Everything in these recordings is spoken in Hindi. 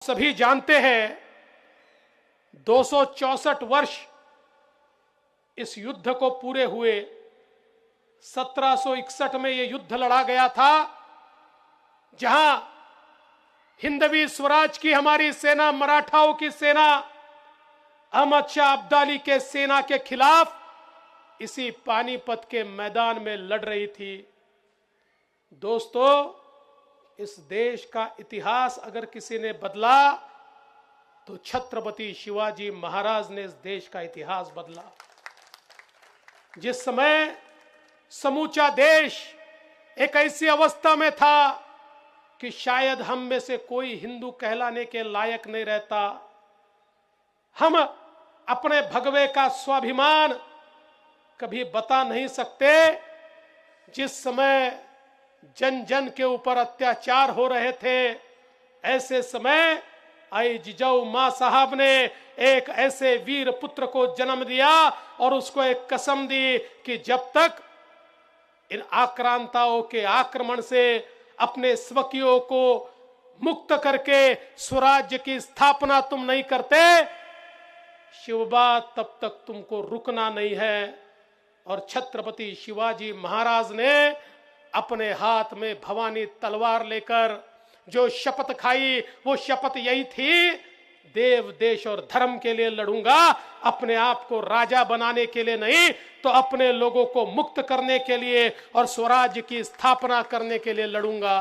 सभी जानते हैं 264 वर्ष इस युद्ध को पूरे हुए। 1761 में यह युद्ध लड़ा गया था, जहां हिंदवी स्वराज की हमारी सेना, मराठाओं की सेना अहमद शाह अब्दाली के सेना के खिलाफ इसी पानीपत के मैदान में लड़ रही थी। दोस्तों, इस देश का इतिहास अगर किसी ने बदला तो छत्रपति शिवाजी महाराज ने इस देश का इतिहास बदला। जिस समय समूचा देश एक ऐसी अवस्था में था कि शायद हम में से कोई हिंदू कहलाने के लायक नहीं रहता, हम अपने भगवे का स्वाभिमान कभी बता नहीं सकते, जिस समय जन जन के ऊपर अत्याचार हो रहे थे, ऐसे समय आई जिजाऊ मां साहब ने एक ऐसे वीर पुत्र को जन्म दिया और उसको एक कसम दी कि जब तक इन आक्रांताओं के आक्रमण से अपने स्वकीयों को मुक्त करके स्वराज्य की स्थापना तुम नहीं करते, शिवबा, तब तक तुमको रुकना नहीं है। और छत्रपति शिवाजी महाराज ने अपने हाथ में भवानी तलवार लेकर जो शपथ खाई, वो शपथ यही थी, देव, देश और धर्म के लिए लड़ूंगा, अपने आप को राजा बनाने के लिए नहीं, तो अपने लोगों को मुक्त करने के लिए और स्वराज्य की स्थापना करने के लिए लड़ूंगा।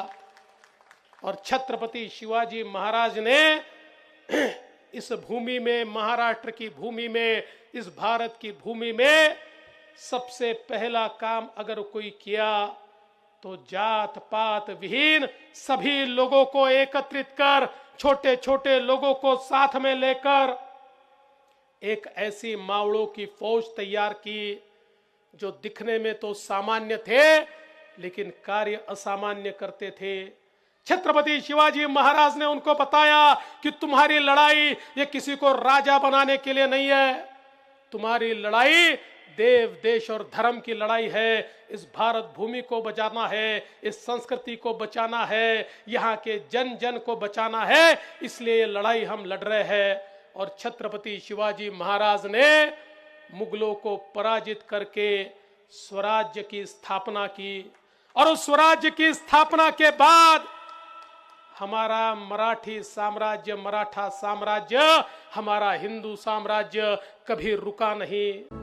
और छत्रपति शिवाजी महाराज ने इस भूमि में, महाराष्ट्र की भूमि में, इस भारत की भूमि में सबसे पहला काम अगर कोई किया तो जात पात विहीन सभी लोगों को एकत्रित कर, छोटे छोटे लोगों को साथ में लेकर एक ऐसी मावड़ों की फौज तैयार की जो दिखने में तो सामान्य थे लेकिन कार्य असामान्य करते थे। छत्रपति शिवाजी महाराज ने उनको बताया कि तुम्हारी लड़ाई ये किसी को राजा बनाने के लिए नहीं है, तुम्हारी लड़ाई देव, देश और धर्म की लड़ाई है। इस भारत भूमि को बचाना है, इस संस्कृति को बचाना है, यहाँ के जन जन को बचाना है, इसलिए ये लड़ाई हम लड़ रहे हैं। और छत्रपति शिवाजी महाराज ने मुगलों को पराजित करके स्वराज्य की स्थापना की। और उस स्वराज्य की स्थापना के बाद हमारा मराठी साम्राज्य, मराठा साम्राज्य, हमारा हिंदू साम्राज्य कभी रुका नहीं।